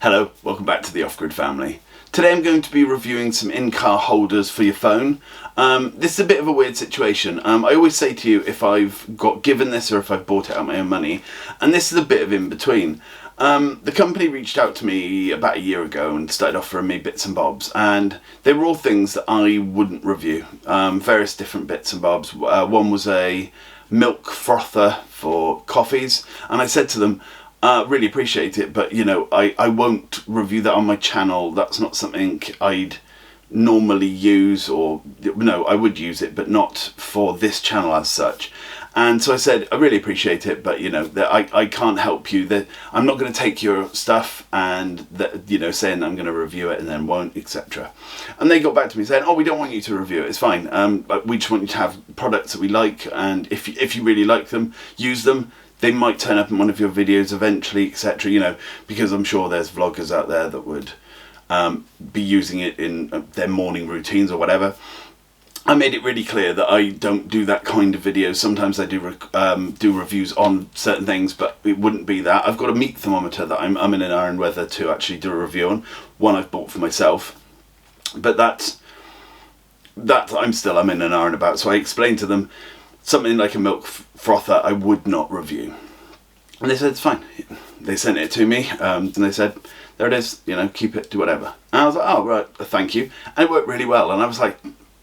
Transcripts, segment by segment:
Hello, welcome back to the Off-Grid family. Today I'm going to be reviewing some in-car holders for your phone. This is a bit of a weird situation. I always say to you if I've got given this or if I've bought it out of my own money, and this is a bit of in between. The company reached out to me about a year ago and started offering me bits and bobs, and they were all things that I wouldn't review. Various different bits and bobs. One was a milk frother for coffees, and I said to them, really appreciate it, but I won't review that on my channel. That's not something I'd normally use, or no, I would use it, but not for this channel as such. And so I said, I really appreciate it, but I can't help you. That I'm not going to take your stuff and saying I'm going to review it and then won't, etc. And they got back to me saying, oh, we don't want you to review it. It's fine. But we just want you to have products that we like, and if you really like them, use them. They might turn up in one of your videos eventually, etc. Because I'm sure there's vloggers out there that would be using it in their morning routines or whatever. I made it really clear that I don't do that kind of videos. Sometimes I do reviews on certain things, but it wouldn't be that. I've got a meat thermometer that I'm in an iron weather to actually do a review on. One I've bought for myself, but that I'm in an iron about. So I explained to them something like a milk frother I would not review, and they said it's fine. They sent it to me, and they said, there it is, keep it, do whatever. And I was like, oh right, thank you. And it worked really well, and I was like,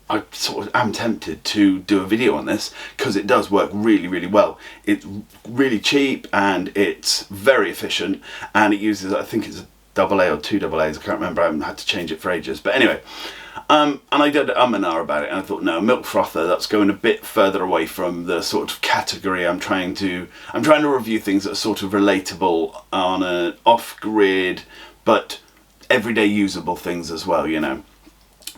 I sort of am tempted to do a video on this because it does work really, really well. It's really cheap and it's very efficient, and it uses, I think it's a AA or two AA's, I can't remember, I haven't had to change it for ages, but anyway. And I did and ah about it, and I thought, no, milk frother, that's going a bit further away from the sort of category I'm trying to review things that are sort of relatable on an off-grid but everyday usable things as well,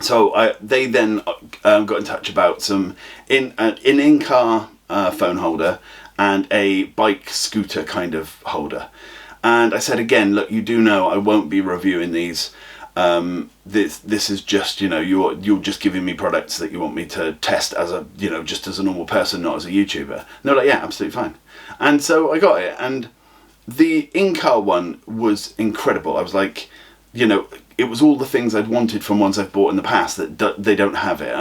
So they then got in touch about some in-car phone holder and a bike scooter kind of holder. And I said, again, look, you do know I won't be reviewing these. This is just, you're just giving me products that you want me to test as a, just as a normal person, not as a YouTuber. And they're like, yeah, absolutely fine. And so I got it, and the in-car one was incredible. I was like, it was all the things I'd wanted from ones I've bought in the past that they don't have it.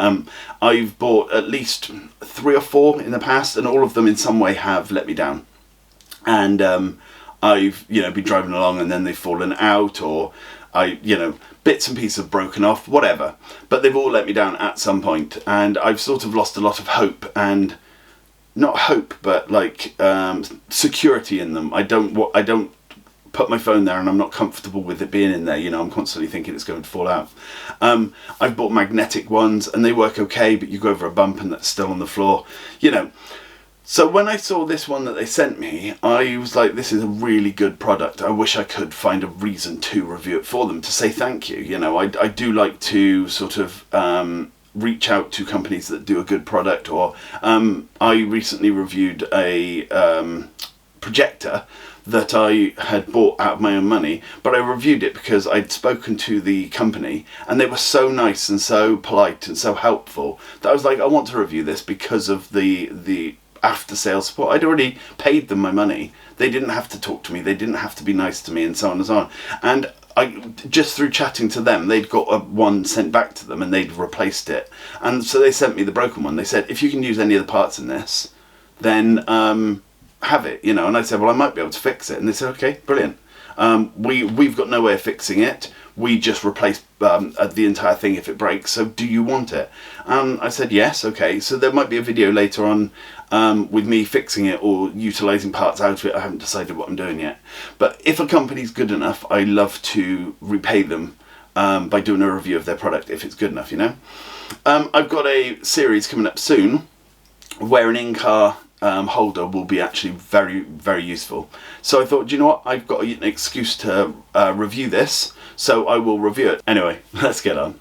I've bought at least 3 or 4 in the past, and all of them in some way have let me down. And I've been driving along and then they've fallen out, or bits and pieces have broken off, whatever. But they've all let me down at some point, and I've sort of lost a lot of hope, and not hope, but like security in them. I don't put my phone there and I'm not comfortable with it being in there. I'm constantly thinking it's going to fall out. I've bought magnetic ones and they work okay, but you go over a bump and that's still on the floor, So when I saw this one that they sent me, I was like, this is a really good product. I wish I could find a reason to review it for them, to say thank you. I do like to sort of reach out to companies that do a good product, or I recently reviewed a projector that I had bought out of my own money, but I reviewed it because I'd spoken to the company and they were so nice and so polite and so helpful that I was like, I want to review this because of the after sales support. I'd already paid them my money. They didn't have to talk to me, they didn't have to be nice to me, and so on and so on. And I just through chatting to them, they'd got one sent back to them and they'd replaced it, and so they sent me the broken one. They said, if you can use any of the parts in this, then have it, and I said, well, I might be able to fix it, and they said, okay, brilliant. We've got no way of fixing it, we just replace the entire thing if it breaks, so do you want it? I said yes, okay. So there might be a video later on with me fixing it or utilising parts out of it. I haven't decided what I'm doing yet, but if a company's good enough, I love to repay them by doing a review of their product if it's good enough. I've got a series coming up soon where an in-car holder will be actually very, very useful. So I thought, do you know what, I've got an excuse to review this, so I will review it. Anyway, let's get on.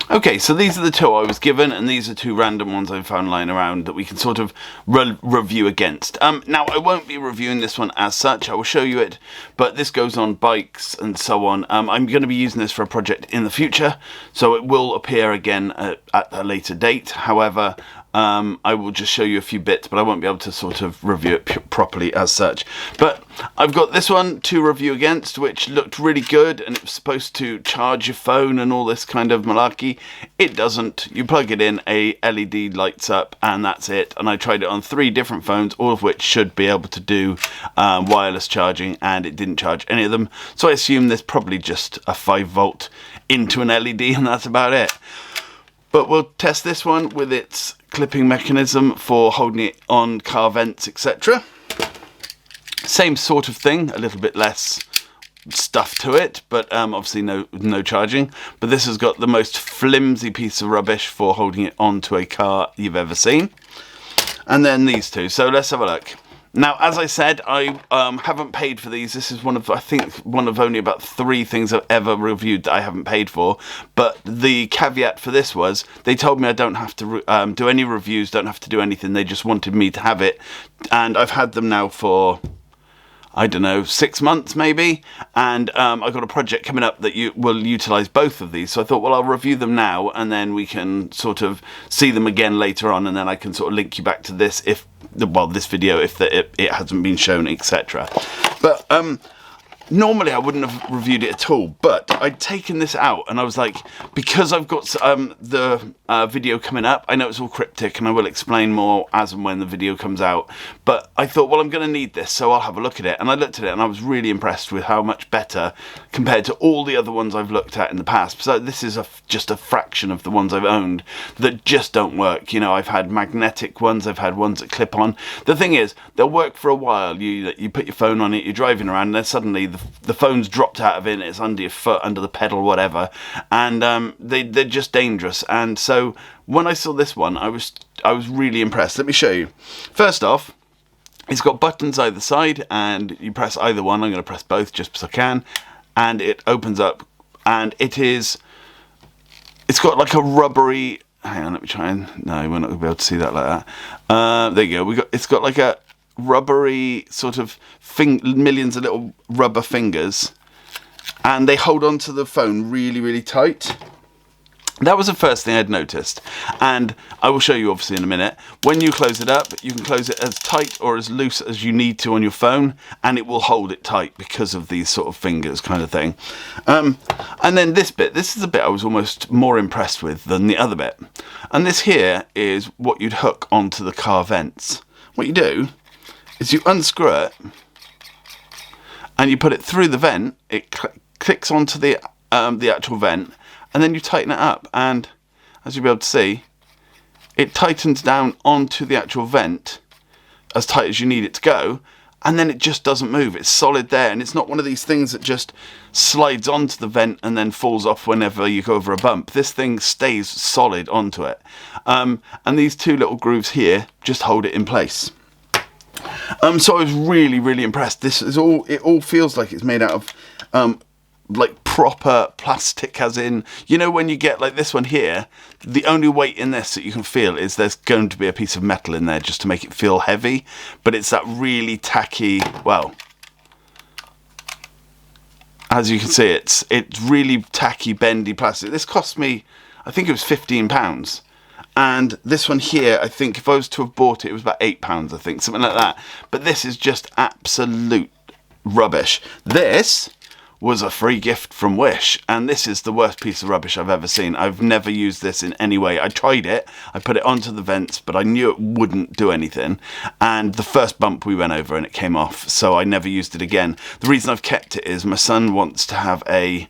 Okay, so these are the 2 I was given, and these are 2 random ones I found lying around that we can sort of review against. Now, I won't be reviewing this one as such, I will show you it, but this goes on bikes and so on. I'm going to be using this for a project in the future, so it will appear again at a later date. However, I will just show you a few bits, but I won't be able to sort of review it properly as such. But I've got this one to review against, which looked really good, and it was supposed to charge your phone and all this kind of malarkey. It doesn't. You plug it in, a LED lights up, and that's it. And I tried it on 3 different phones, all of which should be able to do wireless charging, and it didn't charge any of them. So I assume there's probably just a 5-volt into an LED, and that's about it. But we'll test this one with its clipping mechanism for holding it on car vents, etc. Same sort of thing, a little bit less stuff to it, but obviously no charging. But this has got the most flimsy piece of rubbish for holding it onto a car you've ever seen. And then these two. So let's have a look. Now, as I said, I haven't paid for these. This is I think one of only about 3 things I've ever reviewed that I haven't paid for. But the caveat for this was, they told me I don't have to do any reviews, don't have to do anything. They just wanted me to have it. And I've had them now for, I don't know, 6 months maybe, and I've got a project coming up that will utilise both of these. So I thought, well, I'll review them now, and then we can sort of see them again later on, and then I can sort of link you back to this this video if it hasn't been shown, etc. But normally I wouldn't have reviewed it at all, but I'd taken this out, and I was like, because I've got the video coming up, I know it's all cryptic, and I will explain more as and when the video comes out, but I thought, well, I'm going to need this, so I'll have a look at it. And I looked at it, and I was really impressed with how much better compared to all the other ones I've looked at in the past. So this is just a fraction of the ones I've owned that just don't work. You know, I've had magnetic ones, I've had ones that clip on. The thing is, they'll work for a while. You put your phone on it, you're driving around, and then suddenly the phone's dropped out of it, and it's under your foot, under the pedal, whatever, and they're just dangerous. And so when I saw this one, I was really impressed. Let me show you. First off, it's got buttons either side, and you press either one. I'm going to press both just because I can, and it opens up, and it's got like a rubbery, hang on, let me try and, no, we're not going to be able to see that like that. There you go. It's got like a rubbery sort of millions of little rubber fingers, and they hold on to the phone really, really tight. That was the first thing I'd noticed, and I will show you obviously in a minute. When you close it up, you can close it as tight or as loose as you need to on your phone, and it will hold it tight because of these sort of fingers kind of thing. And then this is the bit I was almost more impressed with than the other bit. And this here is what you'd hook onto the car vents. What you do is you unscrew it, and you put it through the vent. It clicks onto the actual vent, and then you tighten it up, and as you'll be able to see, it tightens down onto the actual vent as tight as you need it to go, and then it just doesn't move. It's solid there, and it's not one of these things that just slides onto the vent and then falls off whenever you go over a bump. This thing stays solid onto it, and these 2 little grooves here just hold it in place. So I was really, really impressed. It all feels like it's made out of like proper plastic, as in, you know, when you get like this one here, the only weight in this that you can feel is there's going to be a piece of metal in there just to make it feel heavy, but it's that really tacky, well, as you can see, it's really tacky, bendy plastic. This cost me, I think it was £15. And this one here, I think if I was to have bought it, it was about £8, I think, something like that. But this is just absolute rubbish. This was a free gift from Wish, and this is the worst piece of rubbish I've ever seen. I've never used this in any way. I tried it, I put it onto the vents, but I knew it wouldn't do anything, and the first bump we went over and it came off, so I never used it again. The reason I've kept it is my son wants to have a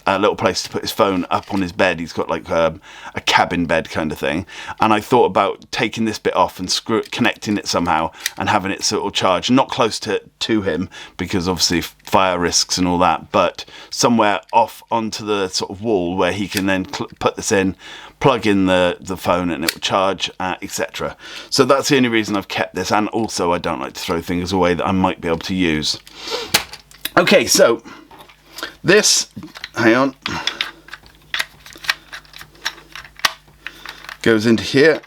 little place to put his phone up on his bed. He's got like a cabin bed kind of thing, and I thought about taking this bit off and connecting it somehow and having it sort of charge, not close to him because obviously fire risks and all that, but somewhere off onto the sort of wall where he can then put this in, plug in the phone, and it will charge, etc. So that's the only reason I've kept this, and also I don't like to throw things away that I might be able to use. Okay, so this, hang on, goes into here,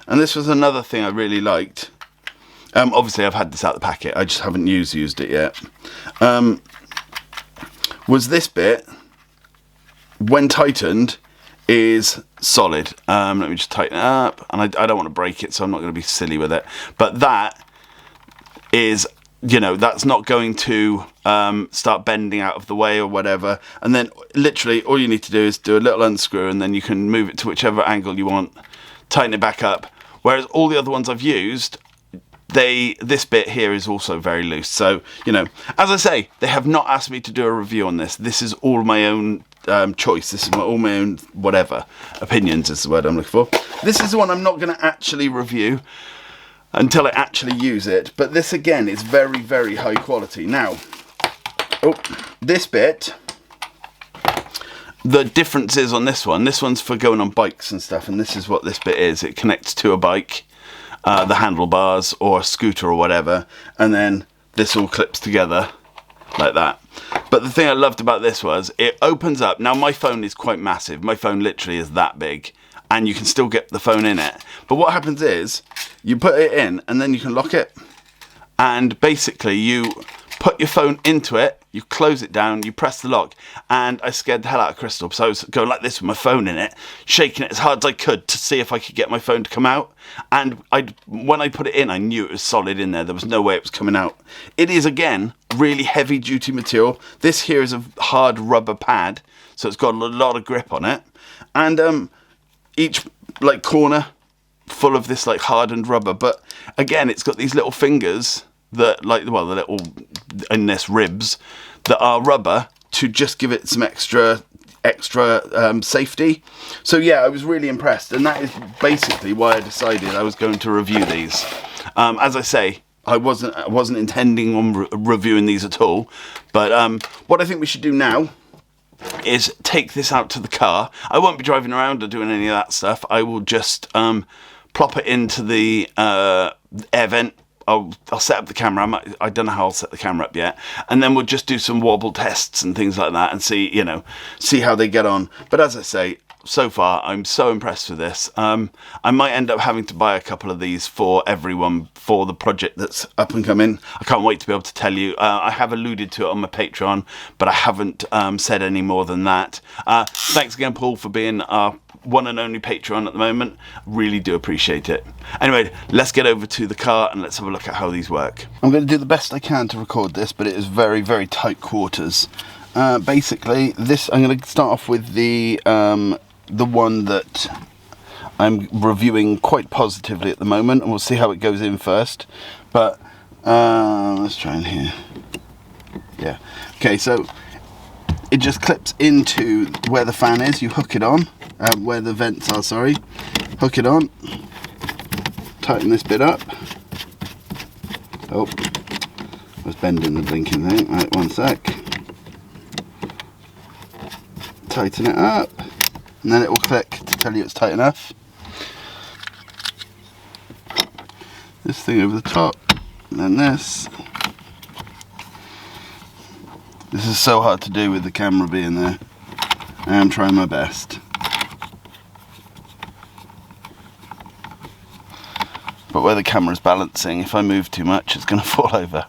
and this was another thing I really liked. Obviously I've had this out the packet, I just haven't used it yet. Was this bit, when tightened, is solid. Let me just tighten it up, and I don't want to break it, so I'm not going to be silly with it. But that is, you know, that's not going to start bending out of the way or whatever. And then literally all you need to do is do a little unscrew, and then you can move it to whichever angle you want, tighten it back up. Whereas all the other ones I've used, this bit here is also very loose. So, you know, as I say, they have not asked me to do a review on this. This is all my own choice. This is all my own whatever. Opinions is the word I'm looking for. This is the one I'm not going to actually review until I actually use it. But this again is very, very high quality. Now, this bit, the difference is on this one's for going on bikes and stuff, and this is what this bit is. It connects to a bike, the handlebars or a scooter or whatever, and then this all clips together like that. But the thing I loved about this was it opens up. Now my phone is quite massive. My phone literally is that big, and you can still get the phone in it. But what happens is you put it in and then you can lock it, and basically you put your phone into it, you close it down, you press the lock. And I scared the hell out of Crystal, so I was going like this with my phone in it, shaking it as hard as I could to see if I could get my phone to come out. And when I put it in, I knew it was solid in there. There was no way it was coming out. It is, again, really heavy duty material. This here is a hard rubber pad, so it's got a lot of grip on it. And each like corner full of this like hardened rubber. But again, it's got these little fingers that, like, well, the little in this ribs that are rubber to just give it some extra safety. So yeah, I was really impressed, and that is basically why I decided I was going to review these. As I say, I wasn't intending on reviewing these at all, but what I think we should do now is take this out to the car. I won't be driving around or doing any of that stuff. I will just plop it into the air vent. I'll set up the camera. I don't know how I'll set the camera up yet, and then we'll just do some wobble tests and things like that, and see how they get on. But as I say, so far I'm so impressed with this. I might end up having to buy a couple of these for everyone for the project that's up and coming. I can't wait to be able to tell you. I have alluded to it on my Patreon, but I haven't said any more than that. Thanks again, Paul, for being our one and only Patreon at the moment. Really do appreciate it. Anyway, let's get over to the car and let's have a look at how these work. I'm going to do the best I can to record this, but it is very, very tight quarters. Basically, this, I'm going to start off with the one that I'm reviewing quite positively at the moment, and we'll see how it goes in first. But let's try in here. Yeah. Okay, so it just clips into where the fan is. You hook it on, where the vents are, sorry. Hook it on. Tighten this bit up. Oh, I was bending the blinking thing. Right, one sec. Tighten it up, and then it will click to tell you it's tight enough. This thing over the top, and then this. This is so hard to do with the camera being there. I am trying my best. But where the camera's balancing, if I move too much, it's going to fall over.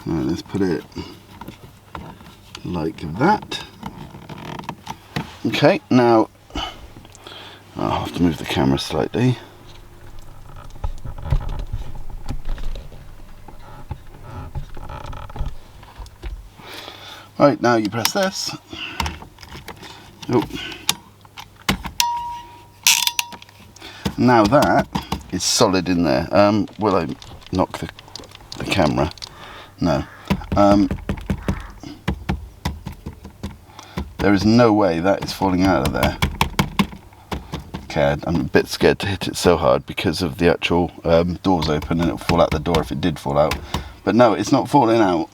Right, let's put it like that. Okay, now I'll have to move the camera slightly. Right, now you press this. Oh. Now that is solid in there. Will I knock the camera? No. There is no way that is falling out of there. Okay, I'm a bit scared to hit it so hard because of the actual doors open, and it'll fall out the door if it did fall out. But no, it's not falling out.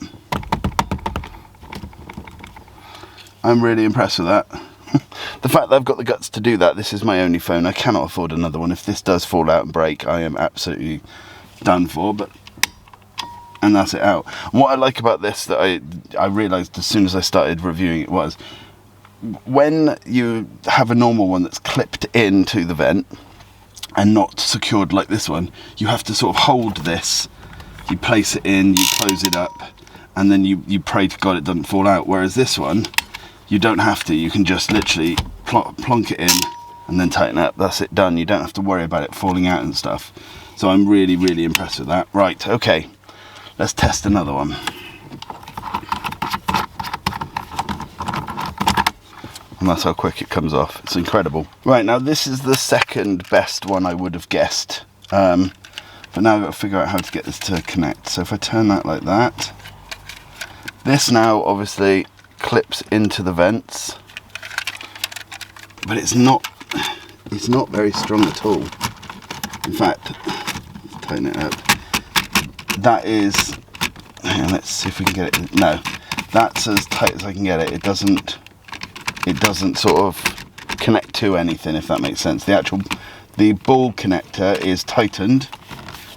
I'm really impressed with that. The fact that I've got the guts to do that. This is my only phone. I cannot afford another one. If this does fall out and break, I am absolutely done for. And that's it out. And what I like about this that I realised as soon as I started reviewing it was, when you have a normal one that's clipped into the vent and not secured like this one, you have to sort of hold this. You place it in, you close it up, and then you pray to God it doesn't fall out. Whereas this one, you don't have to. You can just literally plonk it in and then tighten it up. That's it, done. You don't have to worry about it falling out and stuff. So I'm really, really impressed with that. Right, okay, let's test another one. And that's how quick it comes off. It's incredible. Right, now this is the second best one I would have guessed. But now I've got to figure out how to get this to connect. So if I turn that like that, this now obviously clips into the vents, but it's not very strong at all. In fact, let's tighten it up. That is, let's see if we can get it. No, that's as tight as I can get it. It doesn't sort of connect to anything, if that makes sense. The ball connector is tightened,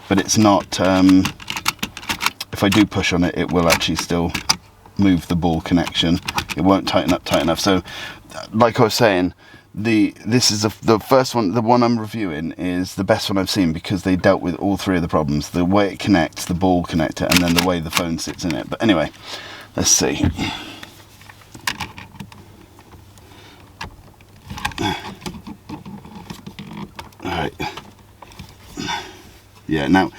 but it's not, if I do push on it, it will actually still move the ball connection. It won't tighten up tight enough. So like I was saying, this is the first one, the one I'm reviewing is the best one I've seen, because they dealt with all three of the problems: the way it connects, the ball connector, and then the way the phone sits in it. But anyway, let's see. Alright. Yeah, now,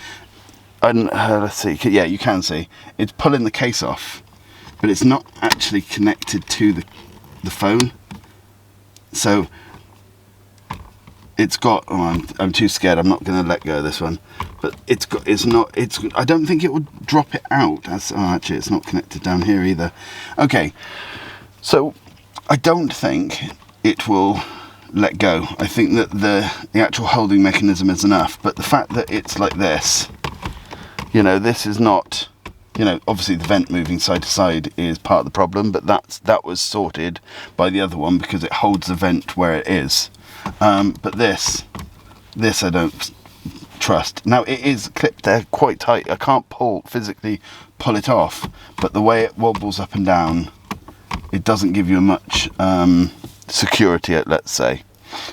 let's see. Yeah, you can see it's pulling the case off, but it's not actually connected to the phone. So it's got, I'm too scared, I'm not going to let go of this one, but I don't think it would drop it out. Actually it's not connected down here either. Okay, so I don't think it will let go. I think that the actual holding mechanism is enough, but the fact that it's like this, this is not, obviously the vent moving side to side is part of the problem, but that was sorted by the other one because it holds the vent where it is. But this I don't trust. Now it is clipped there quite tight. I can't physically pull it off, but the way it wobbles up and down, it doesn't give you much security, let's say.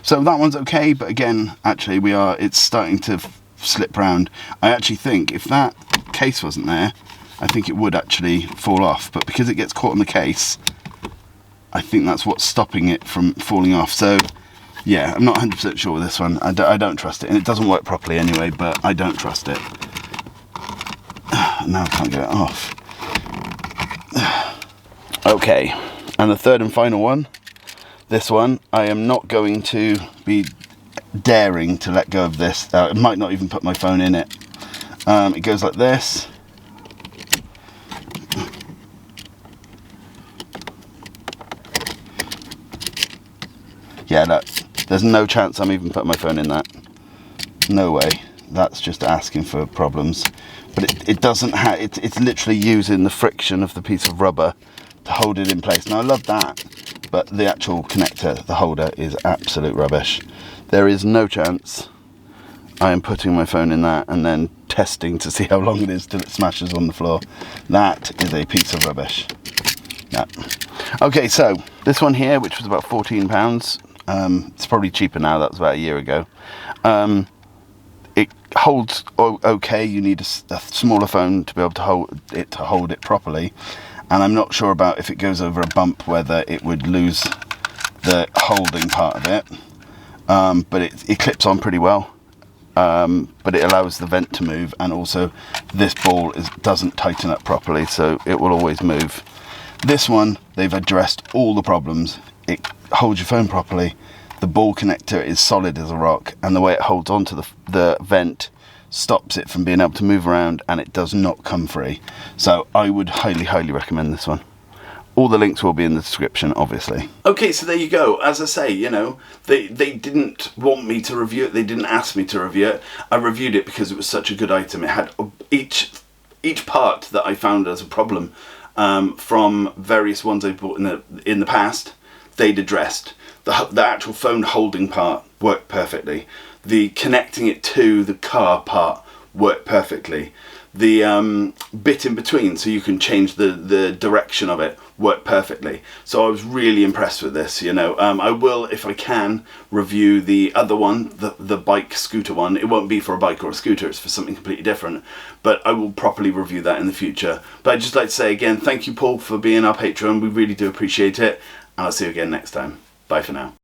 So that one's okay, but again, actually it's starting to slip round. I actually think if that case wasn't there, I think it would actually fall off, but because it gets caught in the case, I think that's what's stopping it from falling off. So yeah, I'm not 100% sure with this one. I don't trust it, and it doesn't work properly anyway, but I don't trust it. Now I can't get it off. Okay, and the third and final one, this one, I am not going to be daring to let go of this. I might not even put my phone in it. It goes like this. Yeah, look, there's no chance I'm even putting my phone in that. No way. That's just asking for problems. But it doesn't have, it's literally using the friction of the piece of rubber to hold it in place. Now I love that, but the actual connector, the holder, is absolute rubbish. There is no chance I am putting my phone in that and then testing to see how long it is till it smashes on the floor. That is a piece of rubbish. Yeah. Okay, so this one here, which was about £14, it's probably cheaper now, that was about a year ago. It holds okay. You need a smaller phone to be able to hold it properly, and I'm not sure about if it goes over a bump whether it would lose the holding part of it, but it clips on pretty well, but it allows the vent to move, and also this ball doesn't tighten up properly, so it will always move. This one, they've addressed all the problems. It holds your phone properly, the ball connector is solid as a rock, and the way it holds onto the vent stops it from being able to move around, and it does not come free. So I would highly, highly recommend this one. All the links will be in the description, obviously. Okay, so there you go. As I say, they didn't want me to review it. They didn't ask me to review it. I reviewed it because it was such a good item. It had each part that I found as a problem from various ones I bought in the past. They'd addressed. The actual phone holding part worked perfectly. The connecting it to the car part worked perfectly. The bit in between, so you can change the direction of it, worked perfectly. So I was really impressed with this, you know. I will, if I can, review the other one, the bike scooter one. It won't be for a bike or a scooter, it's for something completely different, but I will properly review that in the future. But I'd just like to say again, thank you, Paul, for being our patron. We really do appreciate it, and I'll see you again next time. Bye for now.